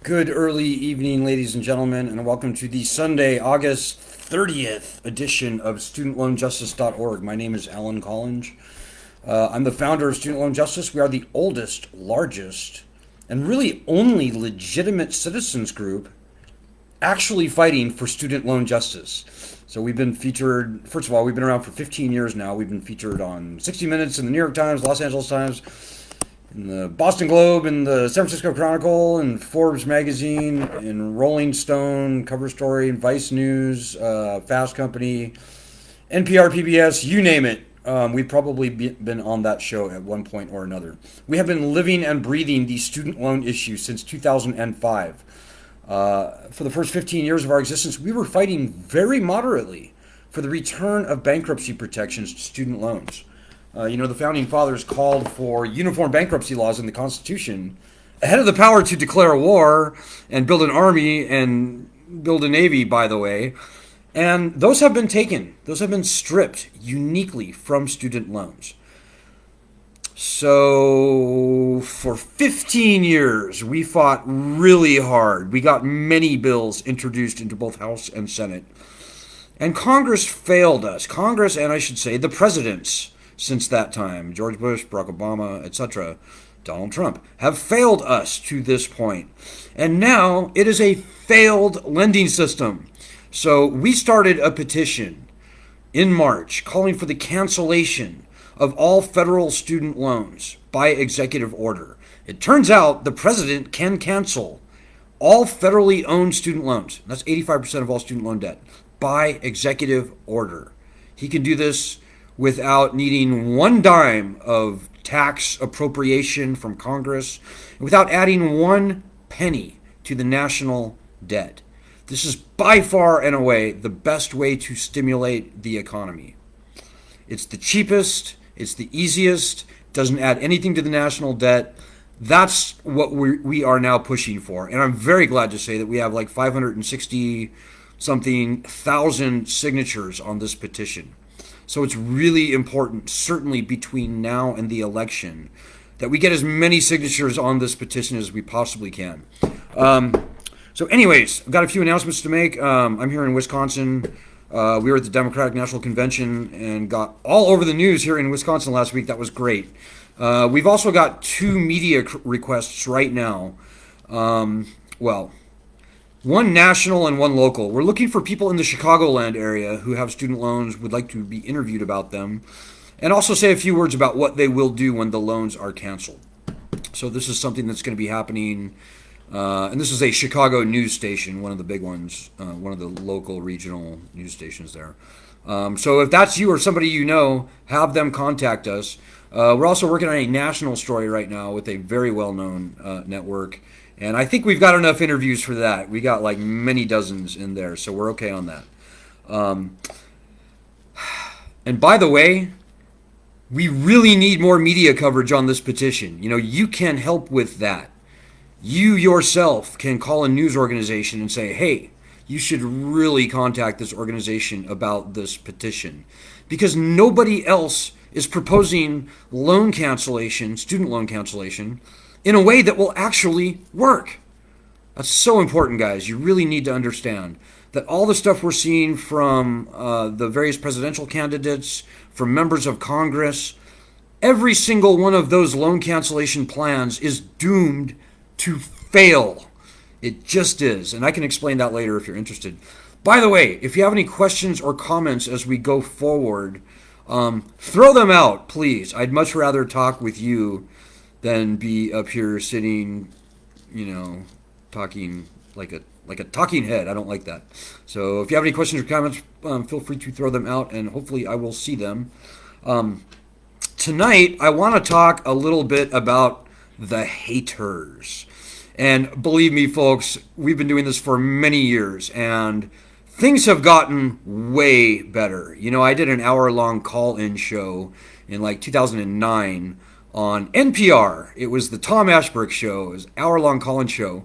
Good early evening, ladies and gentlemen, and welcome to the Sunday, August 30th edition of StudentLoanJustice.org. My name is Alan Collins. I'm the founder of Student Loan Justice. We are the oldest, largest, and really only legitimate citizens group actually fighting for student loan justice. So we've been featured, first of all, we've been around for 15 years now. We've been featured on 60 Minutes in the New York Times, Los Angeles Times, in the Boston Globe, in the San Francisco Chronicle, in Forbes magazine, in Rolling Stone cover story, in Vice News, Fast Company, NPR, PBS, you name it. We've probably been on that show at one point or another. We have been living and breathing the student loan issue since 2005. For the first 15 years of our existence, we were fighting very moderately for the return of bankruptcy protections to student loans. The founding fathers called for uniform bankruptcy laws in the Constitution ahead of the power to declare war and build an army and build a navy, by the way. And those have been taken. Those have been stripped uniquely from student loans. So for 15 years, we fought really hard. We got many bills introduced into both House and Senate. And Congress failed us. Congress, and I should say the presidents, since that time, George Bush, Barack Obama, etc., Donald Trump, have failed us to this point. And now it is a failed lending system. So we started a petition in March calling for the cancellation of all federal student loans by executive order. It turns out the president can cancel all federally owned student loans. That's 85% of all student loan debt by executive order. He can do this without needing one dime of tax appropriation from Congress, and without adding one penny to the national debt. This is by far and away the best way to stimulate the economy. It's the cheapest, it's the easiest, doesn't add anything to the national debt. That's what we are now pushing for. And I'm very glad to say that we have like 560 something thousand signatures on this petition. So it's really important, certainly between now and the election, that we get as many signatures on this petition as we possibly can. So anyways, I've got a few announcements to make. I'm here in Wisconsin. We were at the Democratic National Convention and got all over the news here in Wisconsin last week. That was great. We've also got two media requests right now. One national and one local. We're looking for people in the Chicagoland area who have student loans, would like to be interviewed about them, and also say a few words about what they will do when the loans are canceled. So this is something that's going to be happening, and this is a Chicago news station, one of the big ones, one of the local regional news stations there. So if that's you or somebody you know, have them contact us. We're also working on a national story right now with a very well-known network. And I think we've got enough interviews for that. We got like many dozens in there, so we're okay on that. And by the way, we really need more media coverage on this petition. You can help with that. You yourself can call a news organization and say, hey, you should really contact this organization about this petition. Because nobody else is proposing loan cancellation, student loan cancellation, in a way that will actually work. That's so important, guys. You really need to understand that all the stuff we're seeing from the various presidential candidates, from members of Congress, every single one of those loan cancellation plans is doomed to fail. It just is. And I can explain that later if you're interested. By the way, if you have any questions or comments as we go forward, throw them out, please. I'd much rather talk with you than be up here sitting, talking like a talking head. I don't like that. So if you have any questions or comments, feel free to throw them out, and hopefully I will see them. Tonight, I want to talk a little bit about the haters. And believe me, folks, we've been doing this for many years, and things have gotten way better. I did an hour-long call-in show in like 2009 on NPR. It was the Tom Ashbrook show. It was an hour-long call-in show.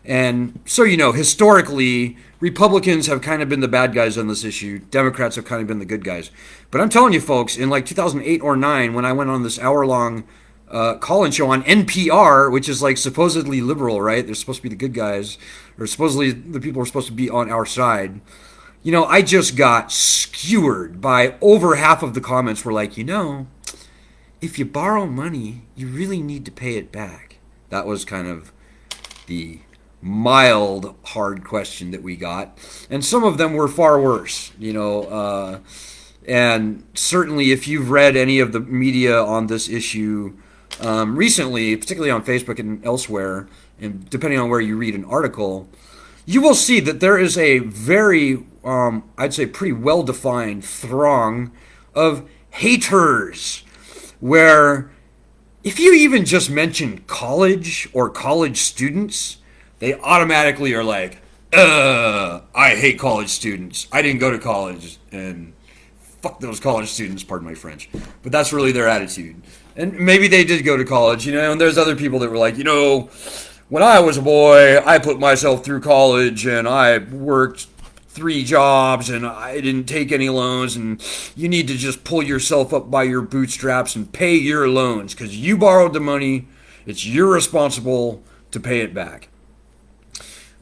And so, historically, Republicans have kind of been the bad guys on this issue. Democrats have kind of been the good guys. But I'm telling you, folks, in like 2008 or 9, when I went on this hour-long call-in show on NPR, which is like supposedly liberal, right? They're supposed to be the good guys, or supposedly the people are supposed to be on our side. I just got skewered by over half of the comments were like, if you borrow money, you really need to pay it back. That was kind of the mild, hard question that we got. And some of them were far worse, and certainly if you've read any of the media on this issue recently, particularly on Facebook and elsewhere, and depending on where you read an article, you will see that there is a very, I'd say, pretty well-defined throng of haters, where if you even just mention college or college students, they automatically are like, I hate college students. I didn't go to college, and fuck those college students, pardon my French. But that's really their attitude. And maybe they did go to college, and there's other people that were like, when I was a boy, I put myself through college, and I worked 3 jobs, and I didn't take any loans, and you need to just pull yourself up by your bootstraps and pay your loans, because you borrowed the money. It's you're responsible to pay it back.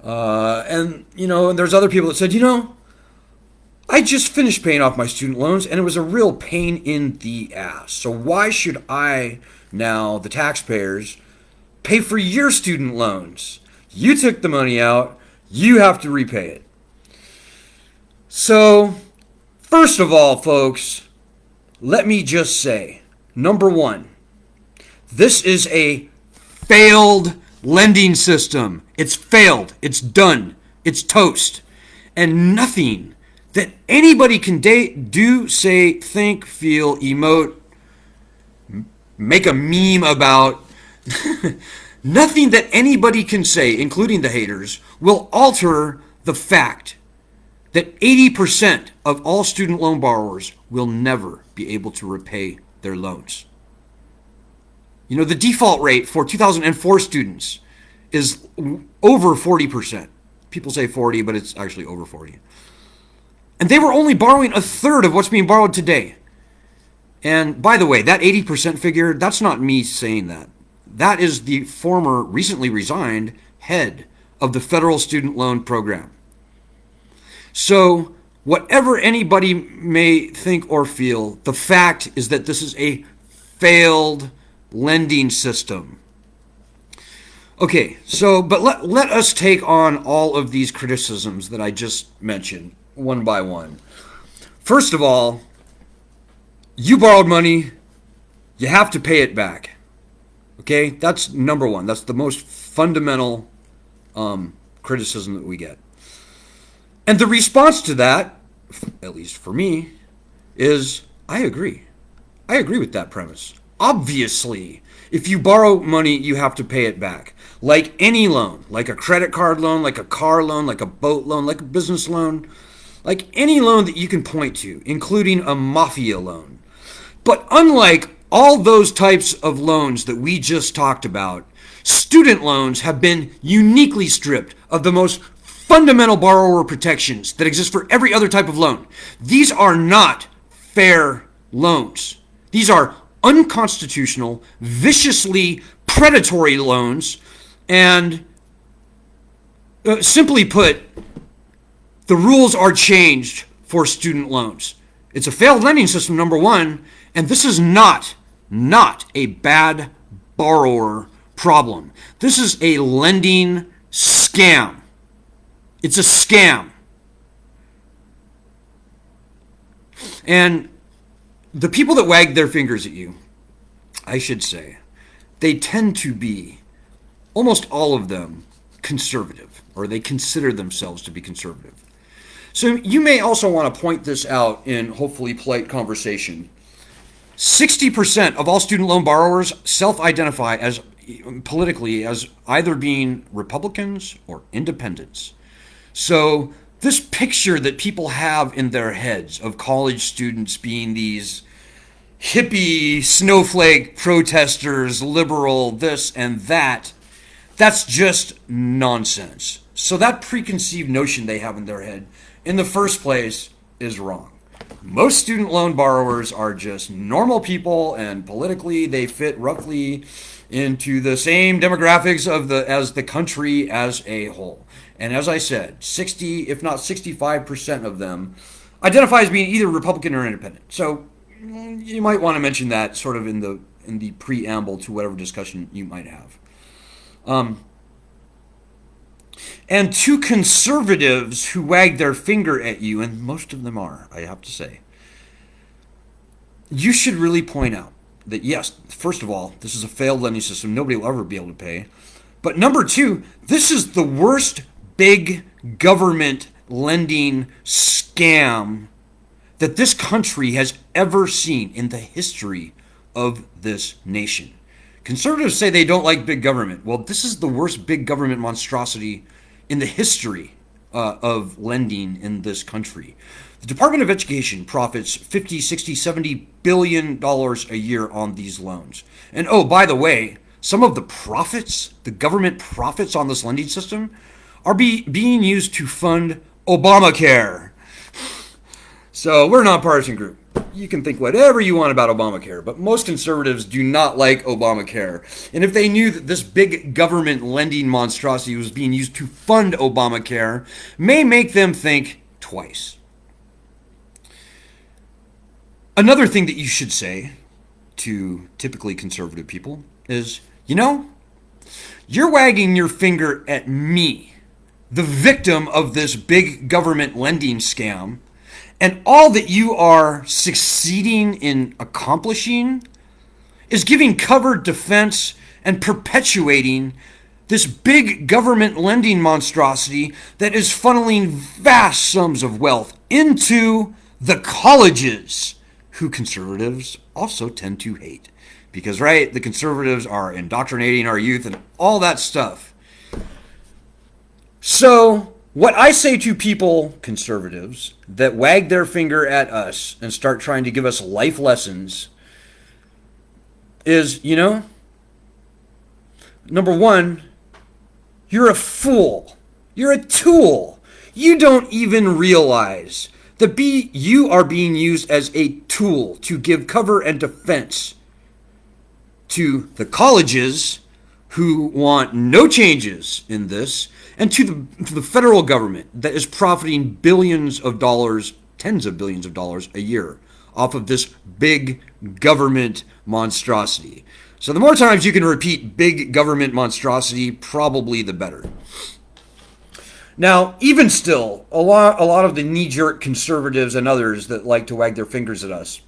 And there's other people that said, I just finished paying off my student loans, and it was a real pain in the ass. So why should I now, the taxpayers, pay for your student loans? You took the money out. You have to repay it. So, first of all, folks, let me just say, number one, this is a failed lending system. It's failed. It's done. It's toast. And nothing that anybody can do, say, think, feel, emote, make a meme about, nothing that anybody can say, including the haters, will alter the fact that 80% of all student loan borrowers will never be able to repay their loans. The default rate for 2004 students is over 40%. People say 40, but it's actually over 40. And they were only borrowing a third of what's being borrowed today. And by the way, that 80% figure, that's not me saying that. That is the former, recently resigned head of the federal student loan program. So whatever anybody may think or feel, the fact is that this is a failed lending system. Okay, so, but let us take on all of these criticisms that I just mentioned, one by one. First of all, you borrowed money, you have to pay it back. Okay, that's number one. That's the most fundamental criticism that we get. And the response to that, at least for me, is I agree. I agree with that premise. Obviously, if you borrow money, you have to pay it back. Like any loan, like a credit card loan, like a car loan, like a boat loan, like a business loan, like any loan that you can point to, including a mafia loan. But unlike all those types of loans that we just talked about, student loans have been uniquely stripped of the most fundamental borrower protections that exist for every other type of loan. These are not fair loans. These are unconstitutional, viciously predatory loans, and simply put, the rules are changed for student loans. It's a failed lending system, number one, and this is not a bad borrower problem. This is a lending scam. It's a scam. And the people that wag their fingers at you, I should say, they tend to be, almost all of them, conservative, or they consider themselves to be conservative. So you may also want to point this out in hopefully polite conversation. 60% of all student loan borrowers self-identify as politically as either being Republicans or independents. So this picture that people have in their heads of college students being these hippie snowflake protesters, liberal, this and that, that's just nonsense. So that preconceived notion they have in their head in the first place is wrong. Most student loan borrowers are just normal people, and politically they fit roughly into the same demographics as the country as a whole. And as I said, 60, if not 65% of them identify as being either Republican or independent. So you might want to mention that sort of in the preamble to whatever discussion you might have. And to conservatives who wag their finger at you, and most of them are, I have to say, you should really point out that, yes, first of all, this is a failed lending system. Nobody will ever be able to pay. But number two, this is the worst big government lending scam that this country has ever seen in the history of this nation. Conservatives say they don't like big government. Well, this is the worst big government monstrosity in the history of lending in this country. The Department of Education profits $50, $60, $70 billion a year on these loans. And oh, by the way, some of the profits, the government profits on this lending system, are being used to fund Obamacare. So we're a nonpartisan group. You can think whatever you want about Obamacare, but most conservatives do not like Obamacare. And if they knew that this big government lending monstrosity was being used to fund Obamacare, may make them think twice. Another thing that you should say to typically conservative people is, you're wagging your finger at me, the victim of this big government lending scam, and all that you are succeeding in accomplishing is giving covered defense and perpetuating this big government lending monstrosity that is funneling vast sums of wealth into the colleges, who conservatives also tend to hate. Because, right, the conservatives are indoctrinating our youth and all that stuff. So what I say to people, conservatives, that wag their finger at us and start trying to give us life lessons is, number one, you're a fool. You're a tool. You don't even realize that you are being used as a tool to give cover and defense to the colleges who want no changes in this, and to the federal government that is profiting billions of dollars, tens of billions of dollars a year off of this big government monstrosity. So the more times you can repeat big government monstrosity, probably the better. Now, even still, a lot of the knee-jerk conservatives and others that like to wag their fingers at us,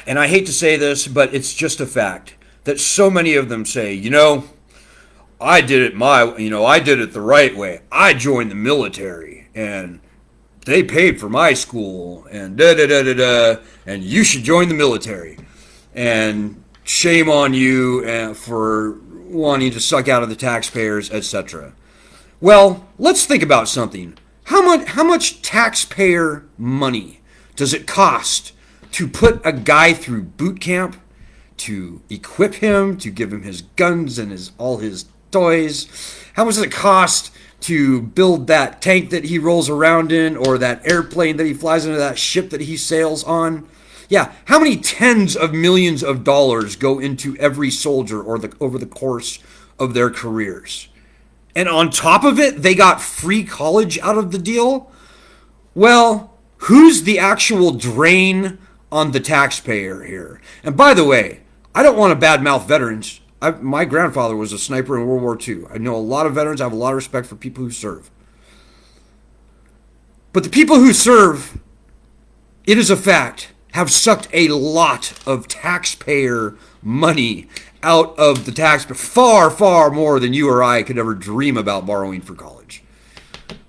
and I hate to say this, but it's just a fact, that so many of them say, I did it I did it the right way. I joined the military, and they paid for my school, and and you should join the military. And shame on you for wanting to suck out of the taxpayers, etc. Well, let's think about something. How much taxpayer money does it cost to put a guy through boot camp, to equip him, to give him his guns and all his toys? How much does it cost to build that tank that he rolls around in, or that airplane that he flies into, that ship that he sails on? Yeah, how many tens of millions of dollars go into every soldier over the course of their careers? And on top of it, they got free college out of the deal? Well, who's the actual drain on the taxpayer here? And by the way, I don't want to badmouth veterans. My grandfather was a sniper in World War II. I know a lot of veterans. I have a lot of respect for people who serve. But the people who serve, it is a fact, have sucked a lot of taxpayer money out of the taxpayer, far, far more than you or I could ever dream about borrowing for college.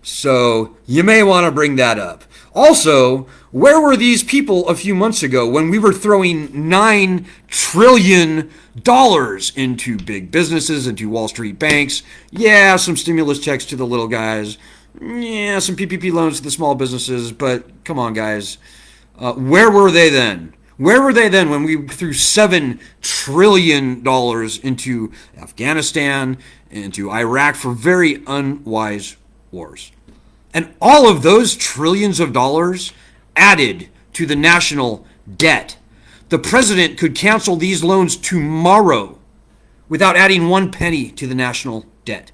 So you may want to bring that up. Also, where were these people a few months ago when we were throwing $9 trillion into big businesses, into Wall Street banks? Yeah, some stimulus checks to the little guys. Yeah, some PPP loans to the small businesses. But come on, guys. Where were they then? Where were they then when we threw $7 trillion into Afghanistan, into Iraq for very unwise wars? And all of those trillions of dollars added to the national debt. The president could cancel these loans tomorrow without adding one penny to the national debt.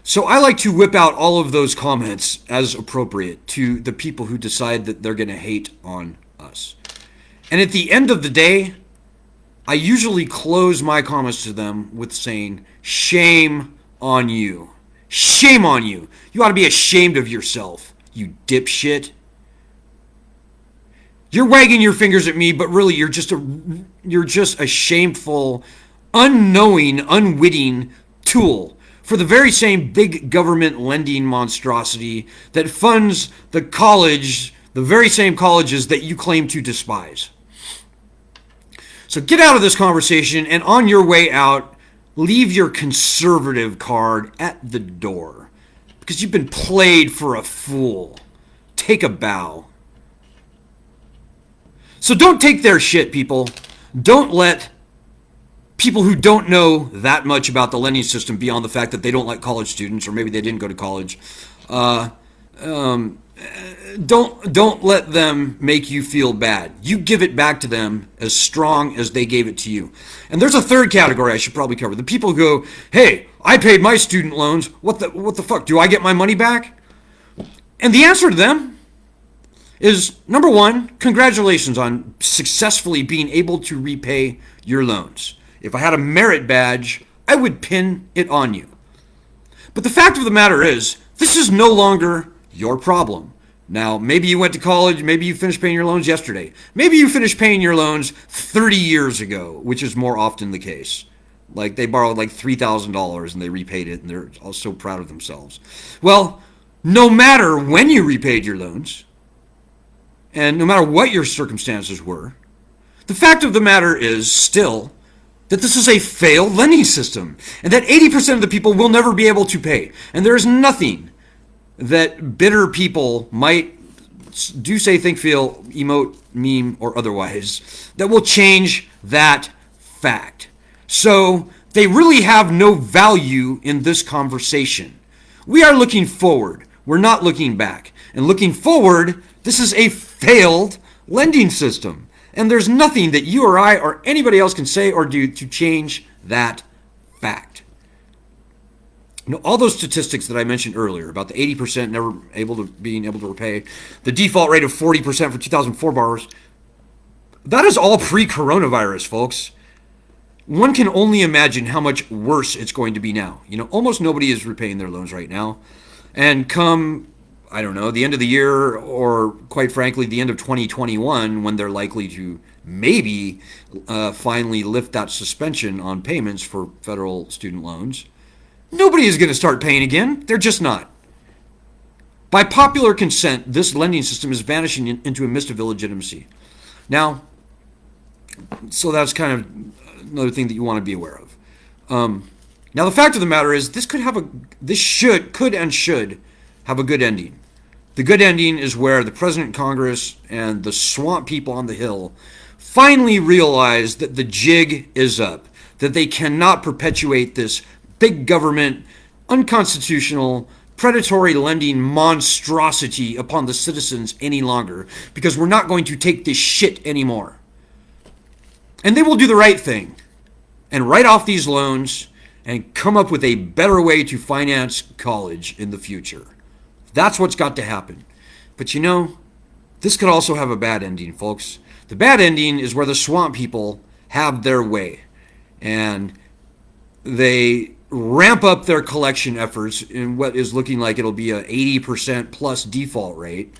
So I like to whip out all of those comments as appropriate to the people who decide that they're going to hate on us. And at the end of the day, I usually close my comments to them with saying, shame on you. Shame on you. You ought to be ashamed of yourself, you dipshit. You're wagging your fingers at me, but really you're just a shameful, unknowing, unwitting tool for the very same big government lending monstrosity that funds the very same colleges that you claim to despise. So get out of this conversation, and on your way out, leave your conservative card at the door, because you've been played for a fool. Take a bow. So don't take their shit, people. Don't let people who don't know that much about the lending system beyond the fact that they don't like college students, or maybe they didn't go to college, don't let them make you feel bad. You give it back to them as strong as they gave it to you. And there's a third category I should probably cover. The people who go, hey, I paid my student loans. What the fuck? Do I get my money back? And the answer to them is, number one, congratulations on successfully being able to repay your loans. If I had a merit badge, I would pin it on you. But the fact of the matter is, this is no longer your problem. Now, maybe you went to college, maybe you finished paying your loans yesterday. Maybe you finished paying your loans 30 years ago, which is more often the case. Like they borrowed like $3,000 and they repaid it and they're all so proud of themselves. Well, no matter when you repaid your loans, and no matter what your circumstances were, the fact of the matter is still that this is a failed lending system, and that 80% of the people will never be able to pay. And there is nothing that bitter people might do, say, think, feel, emote, meme, or otherwise that will change that fact. So they really have no value in this conversation. We are looking forward. We're not looking back. And looking forward, this is a failed lending system. And there's nothing that you or I or anybody else can say or do to change that fact. You know, all those statistics that I mentioned earlier about the 80% never being able to repay, the default rate of 40% for 2004 borrowers, that is all pre-coronavirus, folks. One can only imagine how much worse it's going to be now. You know, almost nobody is repaying their loans right now. And come, I don't know, the end of the year, or quite frankly, the end of 2021, when they're likely to maybe finally lift that suspension on payments for federal student loans, nobody is going to start paying again. They're just not. By popular consent, this lending system is vanishing into a mist of illegitimacy. Now, so that's kind of another thing that you want to be aware of. Now, the fact of the matter is, this could and should have a good ending. The good ending is where the President, Congress, and the swamp people on the Hill finally realize that the jig is up, that they cannot perpetuate this big government, unconstitutional, predatory lending monstrosity upon the citizens any longer, because we're not going to take this shit anymore. And they will do the right thing and write off these loans and come up with a better way to finance college in the future. That's what's got to happen. But you know, this could also have a bad ending, folks. The bad ending is where the swamp people have their way and they ramp up their collection efforts in what is looking like it'll be a 80% plus default rate,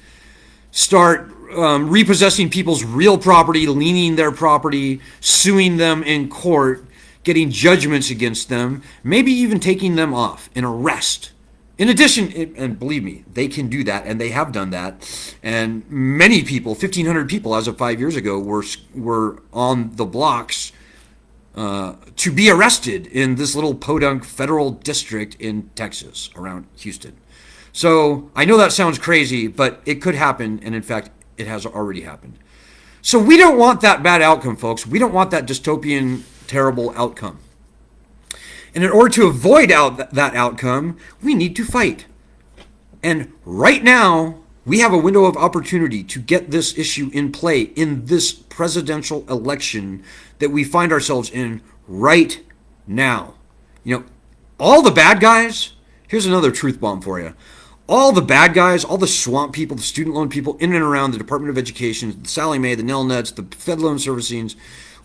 start repossessing people's real property, liening their property, suing them in court, getting judgments against them, maybe even taking them off in arrest. In addition, and believe me, they can do that, and they have done that. And many people, 1,500 people as of 5 years ago, were on the blocks to be arrested in this little podunk federal district in Texas around Houston. So I know that sounds crazy, but it could happen, and in fact, it has already happened. So we don't want that bad outcome, folks. We don't want that dystopian, terrible outcome. And in order to avoid that outcome, we need to fight. And right now, we have a window of opportunity to get this issue in play in this presidential election that we find ourselves in right now. All the bad guys, here's another truth bomb for you. All the bad guys, all the swamp people, the student loan people in and around the Department of Education, the Sallie Mae, the Nelnets, the Fed Loan Servicings,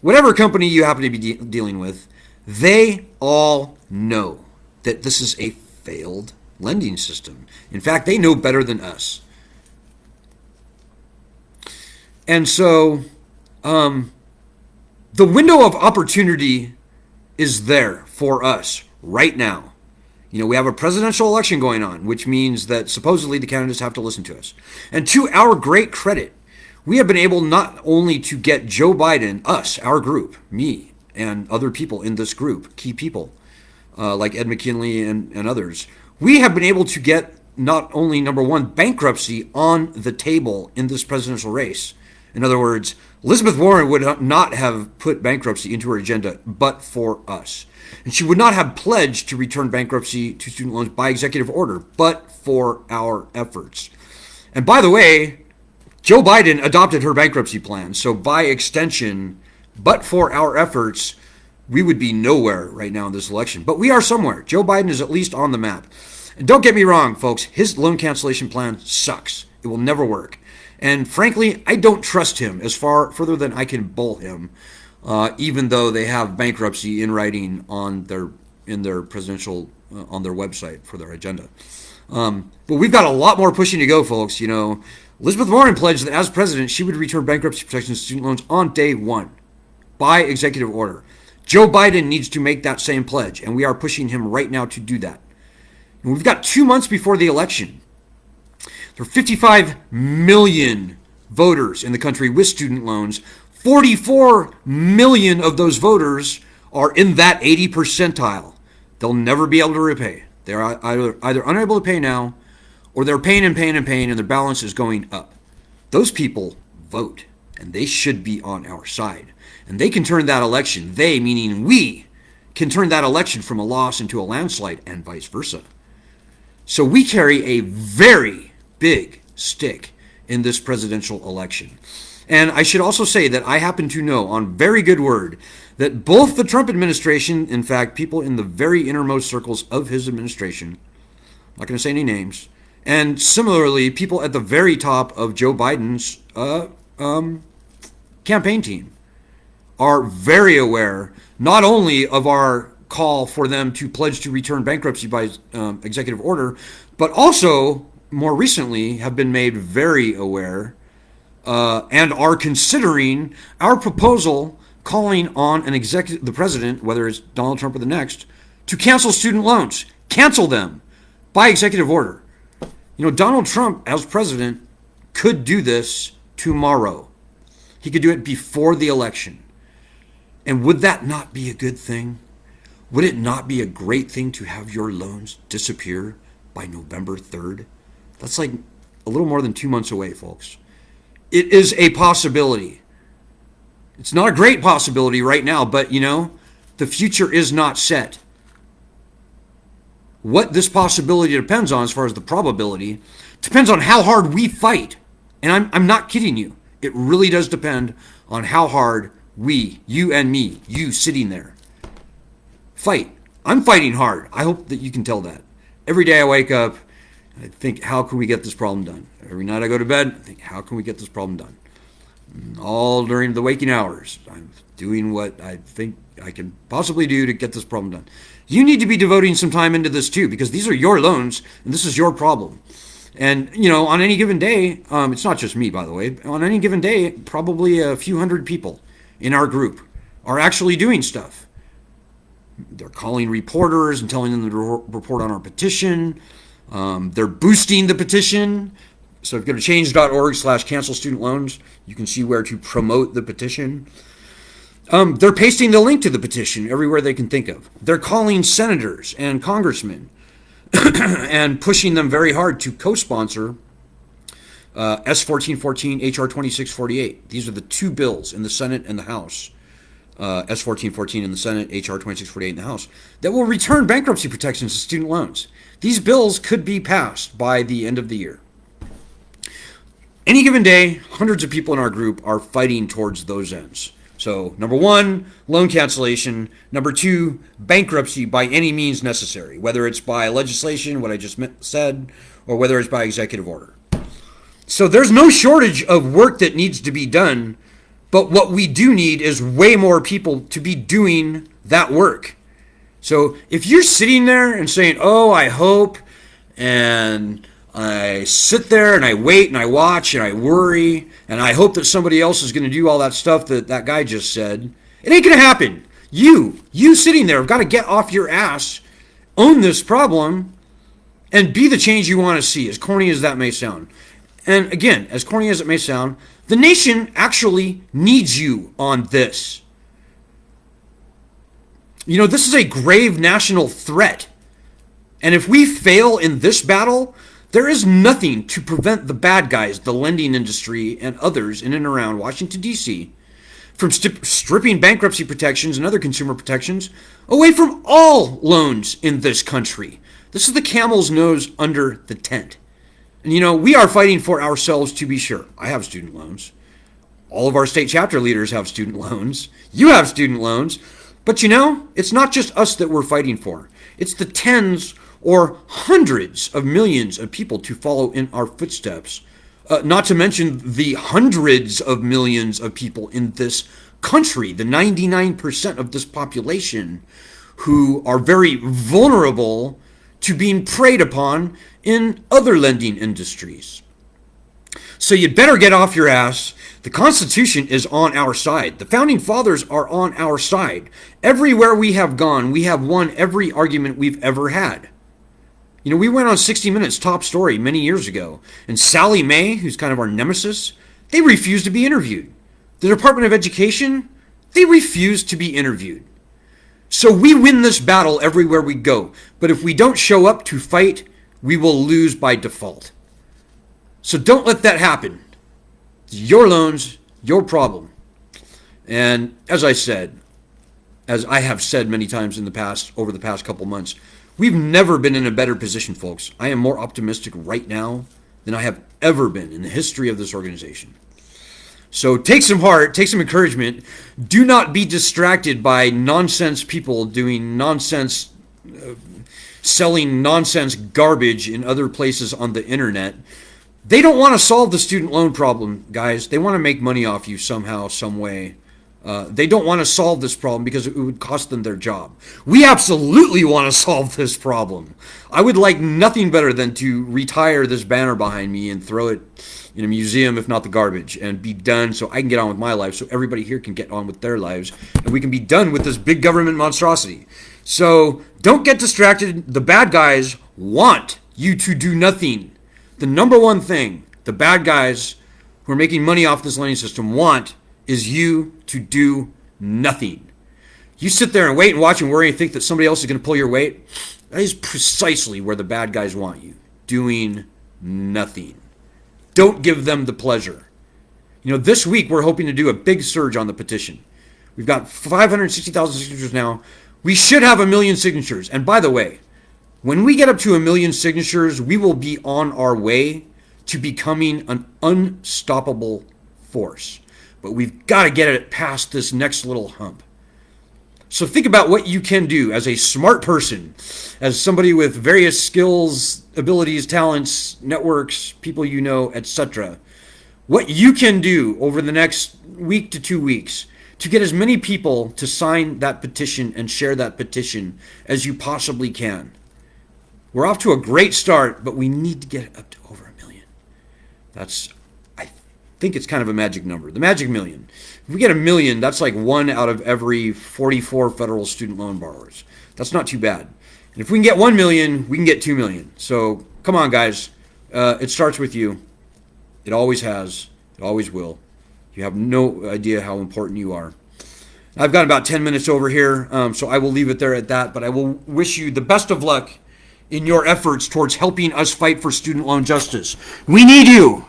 whatever company you happen to be dealing with, they all know that this is a failed lending system. In fact, they know better than us. And so the window of opportunity is there for us right now. We have a presidential election going on, which means that supposedly the candidates have to listen to us. And to our great credit, we have been able not only to get Joe Biden, us, our group, me, and other people in this group, key people, like Ed McKinley and others, we have been able to get not only, number one, bankruptcy on the table in this presidential race. In other words, Elizabeth Warren would not have put bankruptcy into her agenda but for us. And she would not have pledged to return bankruptcy to student loans by executive order but for our efforts. And by the way, Joe Biden adopted her bankruptcy plan. So by extension, but for our efforts, we would be nowhere right now in this election. But we are somewhere. Joe Biden is at least on the map. And don't get me wrong, folks, his loan cancellation plan sucks. It will never work. And frankly, I don't trust him as further than I can bull him, even though they have bankruptcy in writing on their presidential on their website for their agenda. But we've got a lot more pushing to go, folks. Elizabeth Warren pledged that as president, she would return bankruptcy protection to student loans on day one by executive order. Joe Biden needs to make that same pledge, and we are pushing him right now to do that. And we've got 2 months before the election. There are 55 million voters in the country with student loans. 44 million of those voters are in that 80 percentile. They'll never be able to repay. They're either unable to pay now, or they're paying and their balance is going up. Those people vote, and they should be on our side. And they can turn that election, they meaning we, can turn that election from a loss into a landslide and vice versa. So we carry a very big stick in this presidential election. And I should also say that I happen to know on very good word that both the Trump administration, in fact, people in the very innermost circles of his administration, I'm not going to say any names, and similarly, people at the very top of Joe Biden's campaign team are very aware not only of our call for them to pledge to return bankruptcy by executive order, but also more recently have been made very aware and are considering our proposal calling on the president, whether it's Donald Trump or the next, to cancel student loans, cancel them by executive order. Donald Trump, as president, could do this tomorrow. He could do it before the election. And would that not be a good thing? Would it not be a great thing to have your loans disappear by November 3rd? That's like a little more than 2 months away, folks. It is a possibility. It's not a great possibility right now, but the future is not set. What this possibility depends on, as far as the probability, depends on how hard we fight. And I'm not kidding you. It really does depend on how hard we, you and me, you sitting there, fight. I'm fighting hard. I hope that you can tell that. Every day I wake up, I think, how can we get this problem done? Every night I go to bed, I think, how can we get this problem done? All during the waking hours, I'm doing what I think I can possibly do to get this problem done. You need to be devoting some time into this too, because these are your loans and this is your problem. And, on any given day, it's not just me, by the way, on any given day, probably a few hundred people in our group are actually doing stuff. They're calling reporters and telling them to report on our petition. They're boosting the petition. So if you go to change.org/cancel student loans, you can see where to promote the petition. They're pasting the link to the petition everywhere they can think of. They're calling senators and congressmen and pushing them very hard to co-sponsor S1414, HR 2648. These are the two bills in the Senate and the House S1414 in the Senate, HR 2648 in the House, that will return bankruptcy protections to student loans. These bills could be passed by the end of the year. Any given day, hundreds of people in our group are fighting towards those ends. So, number one, loan cancellation. Number two, bankruptcy by any means necessary, whether it's by legislation, what I just said, or whether it's by executive order. So there's no shortage of work that needs to be done, but what we do need is way more people to be doing that work. So if you're sitting there and saying, oh, I hope, and I sit there and I wait and I watch and I worry and I hope that somebody else is going to do all that stuff that that guy just said, it ain't going to happen. You sitting there have got to get off your ass, own this problem, and be the change you want to see, as corny as that may sound. And again, as corny as it may sound, the nation actually needs you on this. You know, this is a grave national threat. And if we fail in this battle, there is nothing to prevent the bad guys, the lending industry, and others in and around Washington, D.C., from stripping bankruptcy protections and other consumer protections away from all loans in this country. This is the camel's nose under the tent. And, you know, we are fighting for ourselves, to be sure. I have student loans. All of our state chapter leaders have student loans. You have student loans. But, you know, it's not just us that we're fighting for. It's the tens or hundreds of millions of people to follow in our footsteps. Not to mention the hundreds of millions of people in this country, the 99% of this population who are very vulnerable to being preyed upon in other lending industries. So you'd better get off your ass. The Constitution is on our side. The Founding Fathers are on our side. Everywhere we have gone, we have won every argument we've ever had. You know, we went on 60 Minutes top story many years ago, and Sally May, who's kind of our nemesis, they refused to be interviewed. The Department of Education, they refused to be interviewed. So we win this battle everywhere we go. But if we don't show up to fight, we will lose by default. So don't let that happen. It's your loans, your problem. And as I said, as I have said many times in the past, over the past couple months, we've never been in a better position, folks. I am more optimistic right now than I have ever been in the history of this organization. So take some heart, take some encouragement. Do not be distracted by nonsense people doing nonsense, selling nonsense garbage in other places on the internet. They don't want to solve the student loan problem, guys. They want to make money off you somehow, some way. They don't want to solve this problem because it would cost them their job. We absolutely want to solve this problem. I would like nothing better than to retire this banner behind me and throw it in a museum, if not the garbage, and be done so I can get on with my life, so everybody here can get on with their lives, and we can be done with this big government monstrosity. So don't get distracted. The bad guys want you to do nothing. The number one thing the bad guys who are making money off this lending system want is you to do nothing. You sit there and wait and watch and worry and think that somebody else is going to pull your weight. That is precisely where the bad guys want you, doing nothing. Don't give them the pleasure. You know, this week we're hoping to do a big surge on the petition. We've got 560,000 signatures now. We should have 1 million signatures. And by the way, when we get up to 1 million signatures, we will be on our way to becoming an unstoppable force. But we've got to get it past this next little hump. So think about what you can do as a smart person, as somebody with various skills, abilities, talents, networks, people you know, etc. What you can do over the next week to 2 weeks to get as many people to sign that petition and share that petition as you possibly can. We're off to a great start, but we need to get it up to over 1 million. I think it's kind of a magic number. The magic million. If we get 1 million, that's like 1 out of every 44 federal student loan borrowers. That's not too bad. And if we can get 1 million, we can get 2 million. So come on, guys. It starts with you. It always has. It always will. You have no idea how important you are. I've got about 10 minutes over here, so I will leave it there at that. But I will wish you the best of luck in your efforts towards helping us fight for student loan justice. We need you.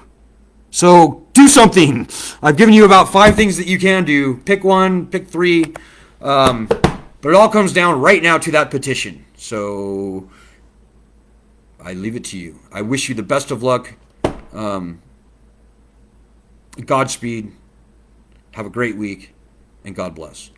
So do something. I've given you about 5 things that you can do. Pick one, pick 3. But it all comes down right now to that petition. So I leave it to you. I wish you the best of luck. Godspeed. Have a great week. And God bless.